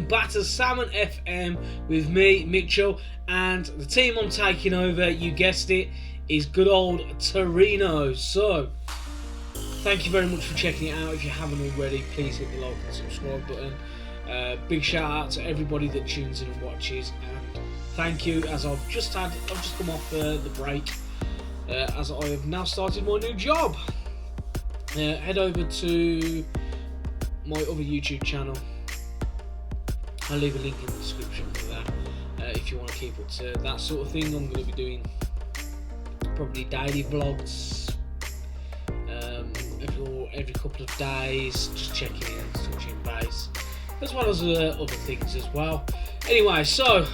back to Salmon FM with me, Mitchell, and the team I'm taking over, you guessed it, is good old Torino. So, thank you very much for checking it out. If you haven't already, please hit the like and subscribe button. Big shout out to everybody that tunes in and watches, and thank you, as I've just come off the break, as I have now started my new job. Head over to my other YouTube channel. I'll leave a link in the description for that if you want to keep up to that sort of thing. I'm going to be doing probably daily vlogs every couple of days, just checking in and touching base, as well as other things as well. Anyway, so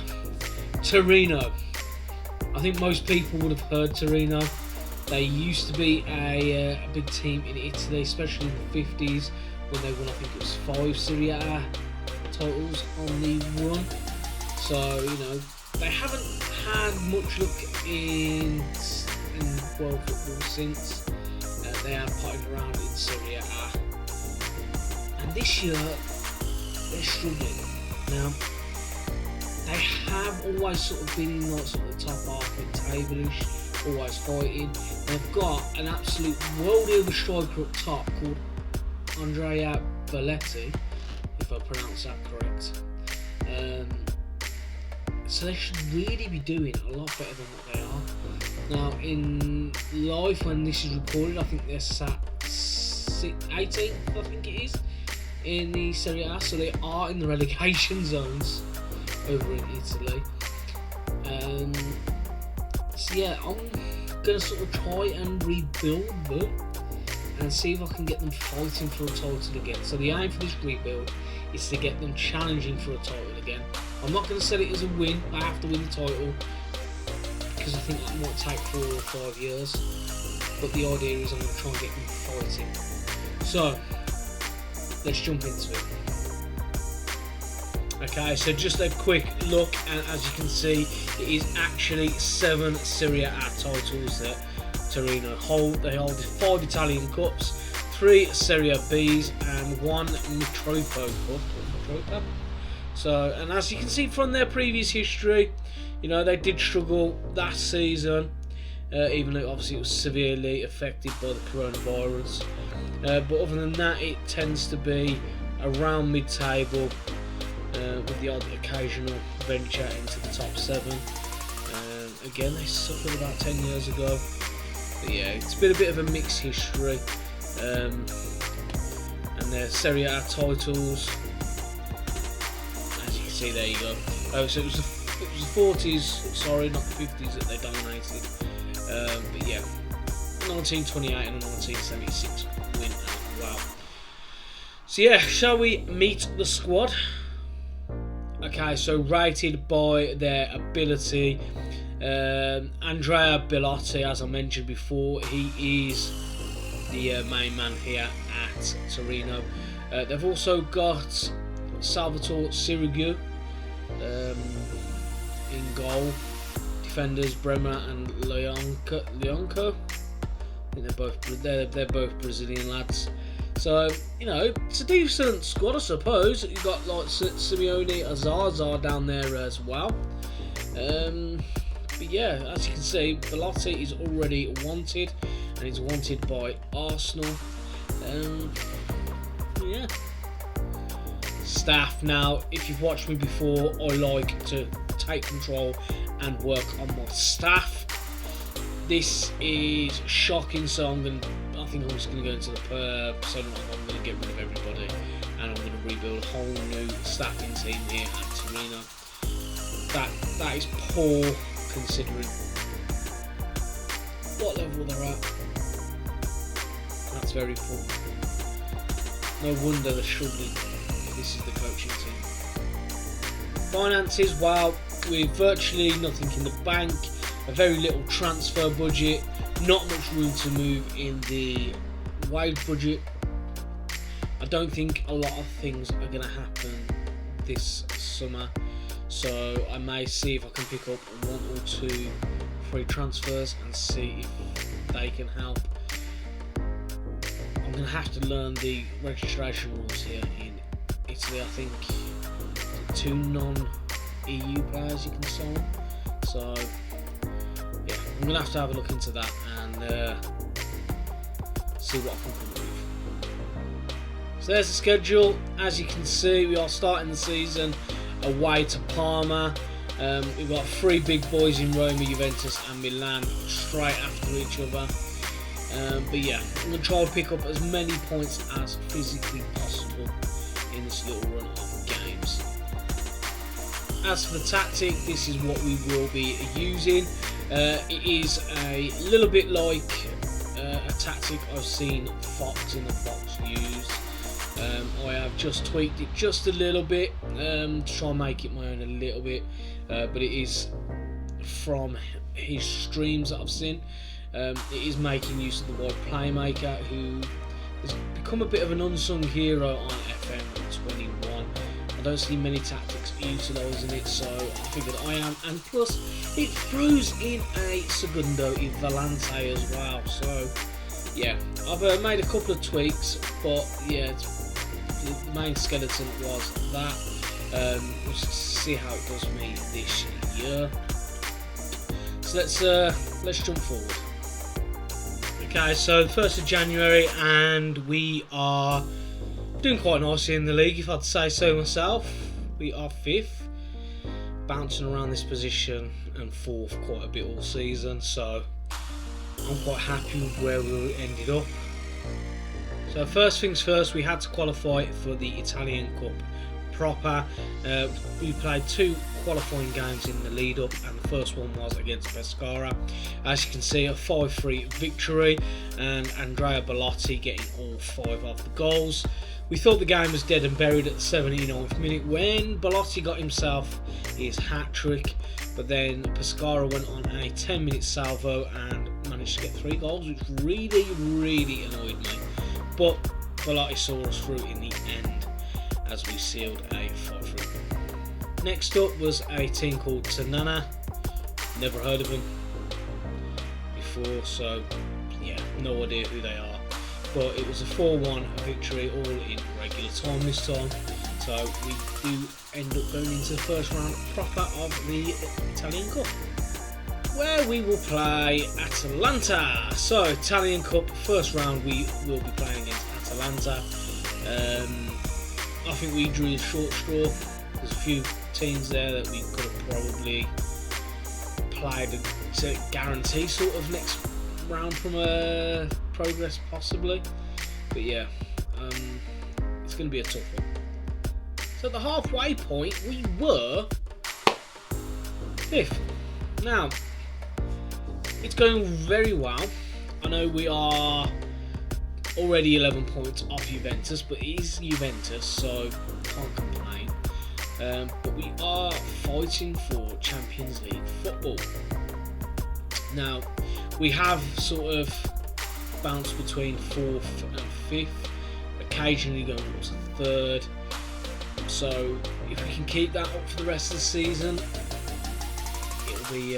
Torino. I think most people would have heard Torino. They used to be a big team in Italy, especially in the 50s when they won, I think it was 5 Serie A titles on the run. So, you know, they haven't had much luck in world football since. They have potted around in Serie A, and this year they're struggling. Now, they have always sort of been in like sort of the top half of the table-ish, always fighting. They've got an absolute worldie of a striker up top called Andrea Belletti, if I pronounce that correct. So they should really be doing a lot better than what they are. Now, in life, when this is recorded, I think they're sat 18th, I think it is, in the Serie A. So they are in the relegation zones over in Italy. So yeah, I'm going to sort of try and rebuild them and see if I can get them fighting for a title again. So the aim for this rebuild is to get them challenging for a title again. I'm not going to set it as a win. I have to win the title, because I think that might take 4 or 5 years. But the idea is I'm going to try and get them fighting. So, let's jump into it. Okay, so just a quick look, and as you can see, it is actually 7 Serie A titles that Torino hold. They hold 5 Italian Cups, 3 Serie Bs, and 1 Mitropa Cup. So, and as you can see from their previous history, you know, they did struggle last season, even though obviously it was severely affected by the coronavirus. But other than that, it tends to be around mid-table, with the odd occasional venture into the top 7. Again, they suffered about 10 years ago. But yeah, it's been a bit of a mixed history. And their Serie A titles, as you can see, there you go. Oh, so it was the 40s, sorry, not the 50s that they dominated. But yeah, 1928 and a 1976 win as well. So yeah, shall we meet the squad? Okay, so rated by their ability, Andrea Bellotti, as I mentioned before, he is the main man here at Torino. They've also got Salvatore Sirigu in goal. Defenders Bremer and Leonco. I think they're both Brazilian lads. So, you know, it's a decent squad, I suppose. You've got like Simeone Azaza down there as well. But yeah, as you can see, Bellotti is already wanted, and he's wanted by Arsenal. Yeah. Staff. Now, if you've watched me before, I like to take control and work on my staff. This is shocking, so I think I'm just going to go into the persona. I'm going to get rid of everybody, and I'm going to rebuild a whole new staffing team here at Torino. That is poor, considering what level they're at. That's very poor. No wonder they're struggling. This is the coaching team. Finances, well, with virtually nothing in the bank, a very little transfer budget, not much room to move in the wage budget. I don't think a lot of things are going to happen this summer, so I may see if I can pick up 1 or 2 free transfers and see if they can help. I'm going to have to learn the registration rules here in Italy. I think 2 non-EU players you can sign. So yeah, I'm gonna have to have a look into that and see what I can come up with. So there's the schedule. As you can see, we are starting the season away to Parma. We've got 3 big boys in Roma, Juventus and Milan straight after each other. But yeah, I'm going to try and pick up as many points as physically possible in this little run of games. As for the tactic, this is what we will be using. It is a little bit like a tactic I've seen Fox in the Box use. I have just tweaked it just a little bit to try and make it my own a little bit, but it is from his streams that I've seen. It is making use of the wide playmaker, who has become a bit of an unsung hero on FM21. I don't see many tactics utilising it, so I figured I am, and plus it throws in a Segundo e Volante as well. So yeah, I've made a couple of tweaks, but yeah, the main skeleton was that. We'll see how it does me this year. So let's jump forward. Okay, so the 1st of January, and we are doing quite nicely in the league, if I'd say so myself. We are 5th, bouncing around this position, and 4th quite a bit all season, so I'm quite happy with where we ended up. So first things first, we had to qualify for the Italian Cup proper. We played 2 qualifying games in the lead up, and the first one was against Pescara. As you can see, a 5-3 victory, and Andrea Bellotti getting all 5 of the goals. We thought the game was dead and buried at the 79th minute when Bellotti got himself his hat-trick, but then Pescara went on a 10-minute salvo and managed to get 3 goals, which really annoyed me. But Bellotti saw us through in the end as we sealed a 5-3. Next up was a team called Tanana. Never heard of them before, so yeah, no idea who they are. But it was a 4-1 victory, all in regular time this time. So we do end up going into the first round proper of the Italian Cup, where we will play Atalanta. So Italian Cup, first round we will be playing against Atalanta. I think we drew the short straw. There's a few teams there that we could have probably played to guarantee sort of next round from a progress possibly. But yeah, it's going to be a tough one. So at the halfway point we were 5th. Now it's going very well. I know we are already 11 points off Juventus, but it is Juventus, so can't complain. But we are fighting for Champions League football. Now, we have sort of bounced between 4th and 5th, occasionally going up to 3rd. So, if we can keep that up for the rest of the season, it'll be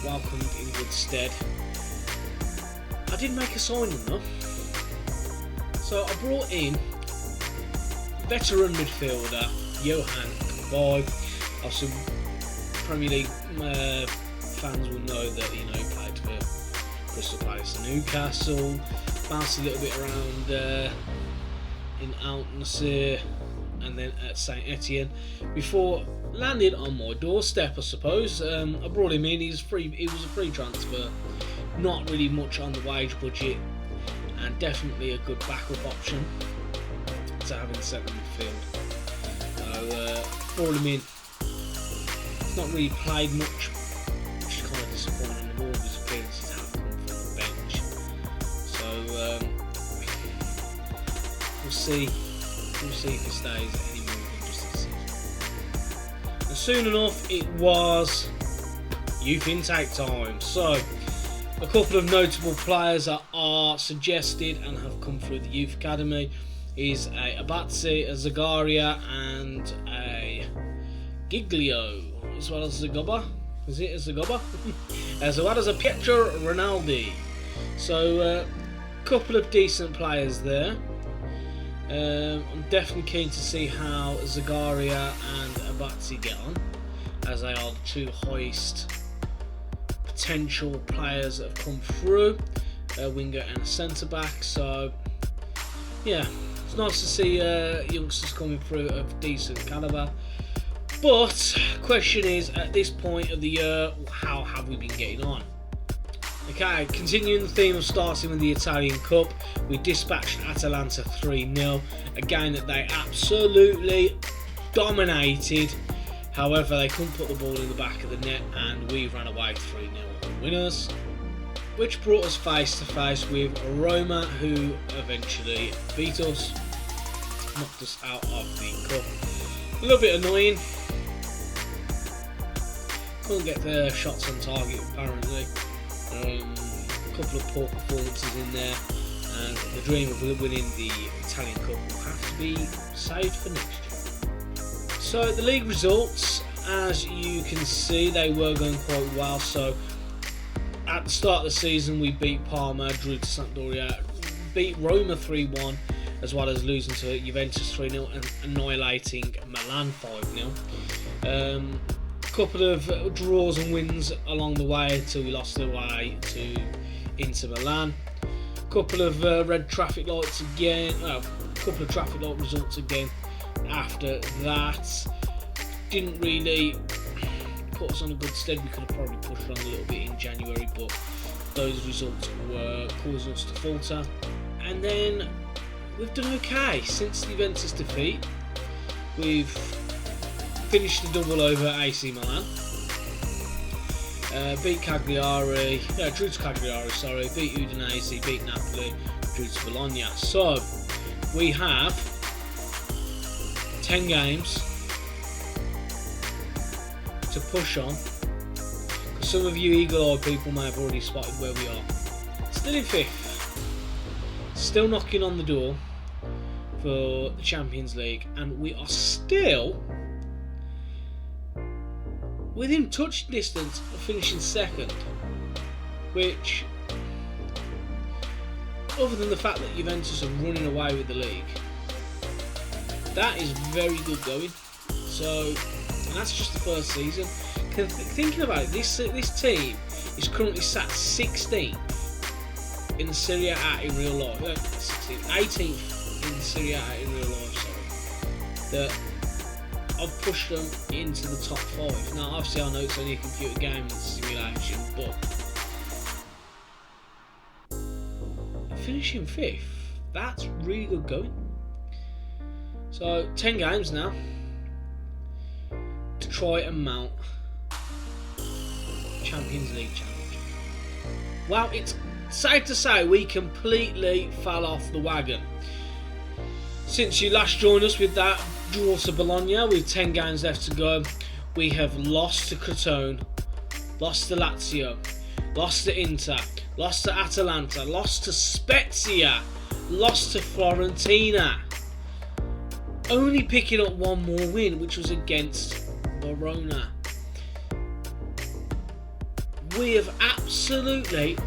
welcomed in good stead. I did make a signing though. So I brought in veteran midfielder Johan Kabay. Obviously, Premier League fans will know that he played for Crystal Palace and Newcastle. Bounced a little bit around in Al Nassr and then at Saint Etienne before landing on my doorstep, I suppose. I brought him in. He was a free transfer. Not really much on the wage budget, and definitely a good backup option to have in the centre midfield. So brought him in. He's not really played much, which is kind of disappointing. And all of his appearances have come from the bench. So we'll see if he stays any more than just this season. And soon enough, it was youth intake time. So a couple of notable players that are suggested and have come through the youth academy is a Abatzi, a Zagaria, and a Giglio, as well as Zagoba. Is it a Zagoba? As well as a Pietro Rinaldi. So a couple of decent players there. I'm definitely keen to see how Zagaria and Abatzi get on, as they are the two highest potential players that have come through, a winger and a centre back. So yeah, it's nice to see youngsters coming through of decent calibre. But question is, at this point of the year, how have we been getting on? Okay, continuing the theme of starting with the Italian Cup, we dispatched Atalanta 3-0, a game that they absolutely dominated. However, they couldn't put the ball in the back of the net, and we ran away 3-0 winners, which brought us face to face with Roma, who eventually beat us, knocked us out of the cup. A little bit annoying. Couldn't get the shots on target apparently. A couple of poor performances in there, and the dream of winning the Italian Cup will have to be saved for next year. So the league results, as you can see, they were going quite well. So at the start of the season, we beat Parma, drew to Sampdoria, beat Roma 3-1, as well as losing to Juventus 3-0 and annihilating Milan 5-0. Couple of draws and wins along the way until we lost away to Inter Milan. Couple of red traffic lights again. Couple of traffic light results again. After that, didn't really put us on a good stead. We could have probably pushed on a little bit in January, but those results were causing us to falter. And then we've done okay since the Juventus defeat. We've finished the double over AC Milan, beat Cagliari, drew to Cagliari, sorry, beat Udinese, beat Napoli, drew to Bologna. So we have 10 games to push on. Some of you eagle-eyed people may have already spotted where we are. Still in 5th, still knocking on the door for the Champions League, and we are still within touch distance of finishing 2nd, which, other than the fact that Juventus are running away with the league, that is very good going. So, and that's just the first season. Thinking about it, this team is currently sat 16th in the Serie A in real life. 18th in the Serie A in real life. Sorry. I've pushed them into the top 5. Now, obviously, I know it's only a computer game and simulation, but finishing 5th, that's really good going. So, 10 games now to try and mount Champions League challenge. Well, it's safe to say we completely fell off the wagon. Since you last joined us with that draw to Bologna, with 10 games left to go, we have lost to Crotone, lost to Lazio, lost to Inter, lost to Atalanta, lost to Spezia, lost to Fiorentina, only picking up one more win, which was against Verona. We have absolutely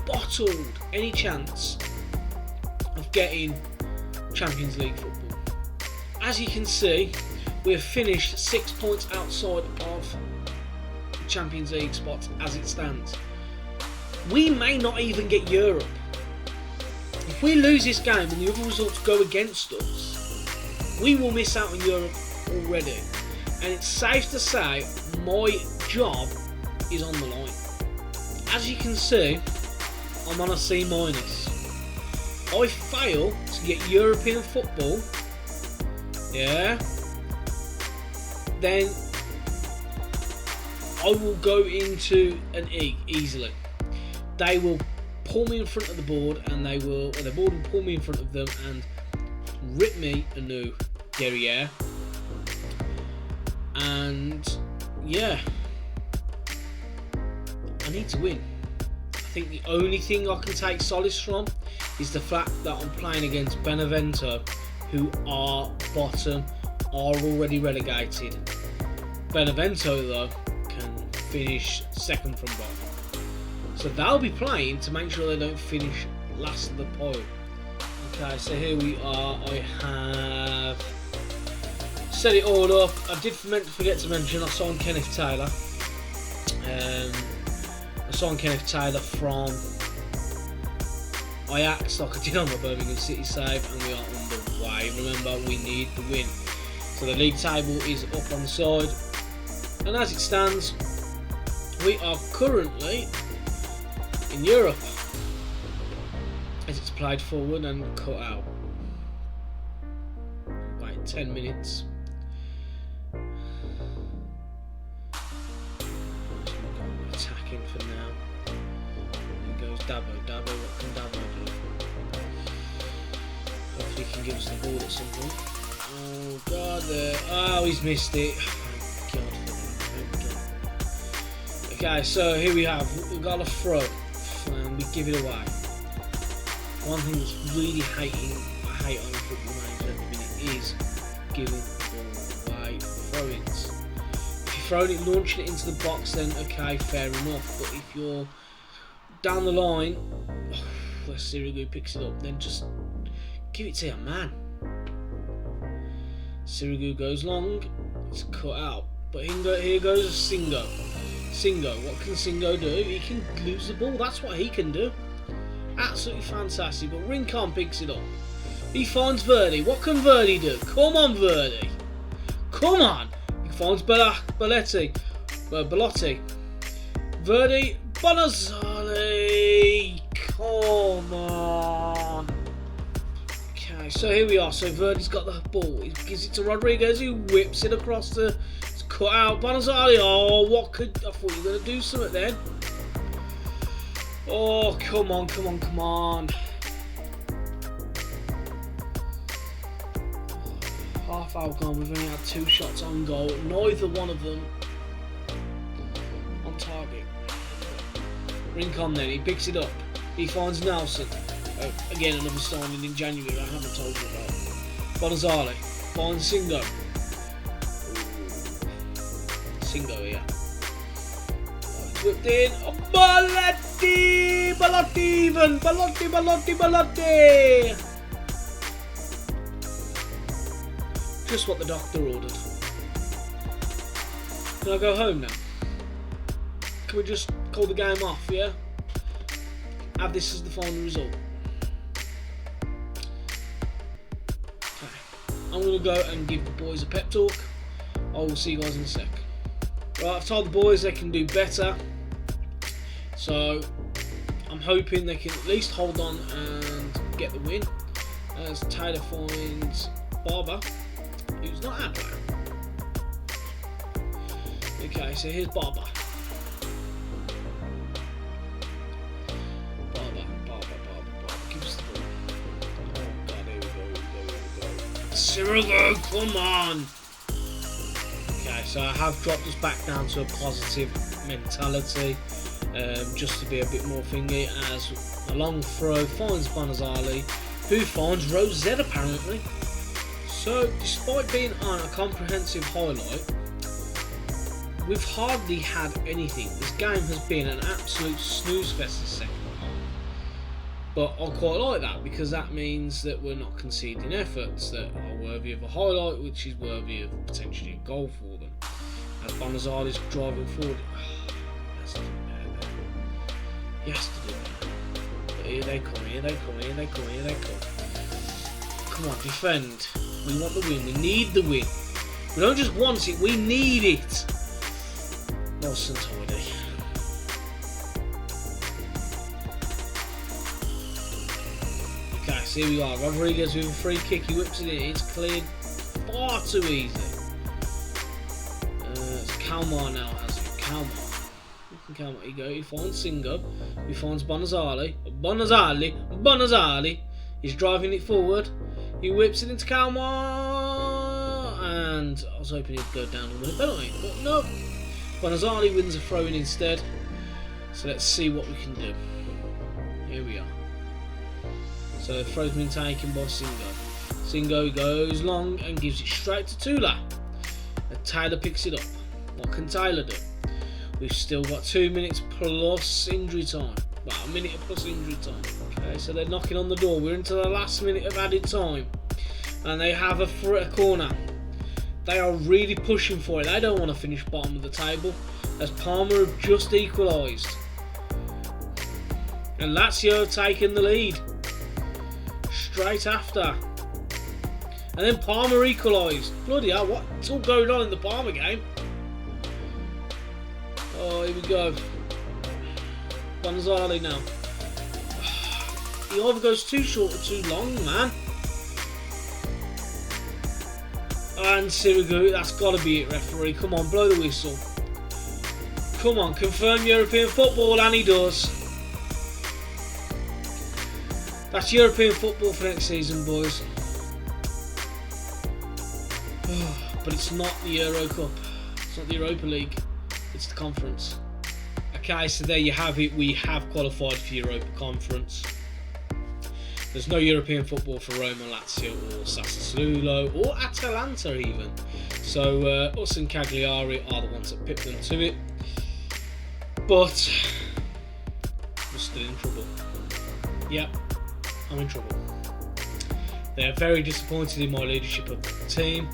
bottled any chance of getting Champions League football. As you can see, we have finished 6 points outside of the Champions League spots as it stands. We may not even get Europe. If we lose this game and the other results go against us, we will miss out on Europe already. And it's safe to say my job is on the line. As you can see, I'm on a C-. I fail to get European football, then I will go into an E easily. They will pull me in front of the board, and the board will pull me in front of them and rip me a new derriere. And yeah, I need to win. I think the only thing I can take solace from is the fact that I'm playing against Benevento, who are bottom, are already relegated. Benevento, though, can finish 2nd from bottom. So they'll be playing to make sure they don't finish last of the pile. Okay, so here we are. I have set it all up. I did forget to mention I signed Kenneth Taylor. I signed Kenneth Taylor from Ajax, like I did on my Birmingham City save, and we are on the way. Remember, we need the win. So the league table is up on the side, and as it stands, we are currently in Europe, as it's played forward and cut out. Wait 10 minutes. Attacking for now. Here goes Dabo. What can Dabo do? Hopefully he can give us the ball at some point. Oh god, oh, he's missed it. Thank God. Okay, so here we've got a throw, and we give it away. One thing that's really I hate on Football Manager at the minute is giving the ball away, throw-ins. If you're throwing it, launching it into the box, then okay, fair enough. But if you're down the line, where Sirigu picks it up, then just give it to your man. Sirigu goes long, it's cut out. But here goes Singo. What can Singo do? He can lose the ball, that's what he can do. Absolutely fantastic, but Rincon picks it up. He finds Verdi. What can Verdi do? Come on, Verdi. Come on. He finds Bellotti. Verdi. Bonazzoli. Come on. Okay, so here we are. So Verdi's got the ball. He gives it to Rodriguez, who whips it across the... It's cut out. Bonazzoli. Oh, what could... I thought you were going to do something then. Oh, come on. Half hour gone, we've only had 2 shots on goal, neither one of them on target. Rincon then, he picks it up, he finds Nelson. Again, another signing in January I haven't told you about. Bonazzoli finds Singo. Singo here. Whipped in. Oh, Ballotti! Just what the doctor ordered. Can I go home now? Can we just call the game off, yeah? Have this as the final result. Okay. I'm going to go and give the boys a pep talk. I will see you guys in a sec. Right, I've told the boys they can do better. So, I'm hoping they can at least hold on and get the win. As Taylor finds Barber, who's not out there. Okay, so here's Barber. Barber. Give us the ball. Oh god, here we go. Sirigu, come on! Okay, so I have dropped us back down to a positive mentality. Just to be a bit more thingy, as a long throw finds Bonazzoli, who finds Rosette apparently. So, despite being on a comprehensive highlight, we've hardly had anything. This game has been an absolute snooze fest this second half. But I quite like that, because that means that we're not conceding efforts that are worthy of a highlight, which is worthy of potentially a goal for them. As Bonazzoli's driving forward. Yes, to do that. But here they come. Come on, defend. We want the win. We need the win. We don't just want it, we need it. Nice and tidy. Okay, so here we are. Rodriguez with a free kick. He whips it in. It's cleared far too easy. It's Kalmar now, has it? Kalmar. Here you go. He finds Singo. He finds Bonazzoli. Bonazzoli. He's driving it forward. He whips it into Kalmar. And I was hoping he'd go down and win a penalty. But no. Bonazzoli wins a throw-in instead. So let's see what we can do. Here we are. So the throw's been taken by Singo. Singo goes long and gives it straight to Tula. And Taylor picks it up. What can Taylor do? We've still got 2 minutes plus injury time. Well, a minute plus injury time. Okay. Okay, so they're knocking on the door. We're into the last minute of added time, and they have a corner. They are really pushing for it. They don't want to finish bottom of the table, as Parma have just equalised. And Lazio have taken the lead straight after. And then Parma equalised. Bloody hell, what's all going on in the Parma game? Oh, here we go. Gonzalez now. He either goes too short or too long, man. And Sirigu, that's got to be it, referee. Come on, blow the whistle. Come on, confirm European football, and he does. That's European football for next season, boys. But it's not the Euro Cup. It's not the Europa League. It's the conference. Okay, so there you have it. We have qualified for Europa Conference. There's no European football for Roma, Lazio, or Sassuolo, or Atalanta even. So us and Cagliari are the ones that pipped them to it. But we're still in trouble. Yep, I'm in trouble. They're very disappointed in my leadership of the team.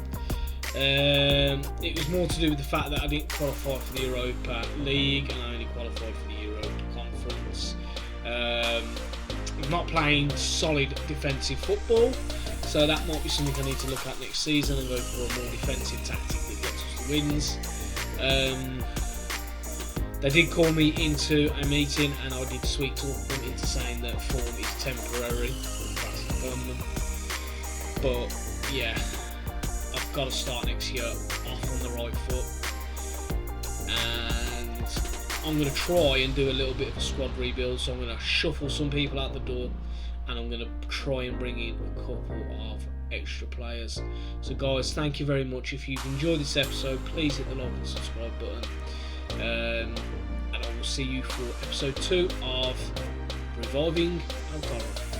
It was more to do with the fact that I didn't qualify for the Europa League and I only qualified for the Europa Conference. I'm not playing solid defensive football, so that might be something I need to look at next season and go for a more defensive tactic that gets us the wins. They did call me into a meeting and I did sweet talk them into saying that form is temporary, that's permanent. But yeah, I've got to start next year off on the right foot, and I'm going to try and do a little bit of a squad rebuild. So I'm going to shuffle some people out the door, and I'm going to try and bring in a couple of extra players. So guys, thank you very much. If you've enjoyed this episode, please hit the like and subscribe button, and I will see you for episode 2 of Reviving Toro.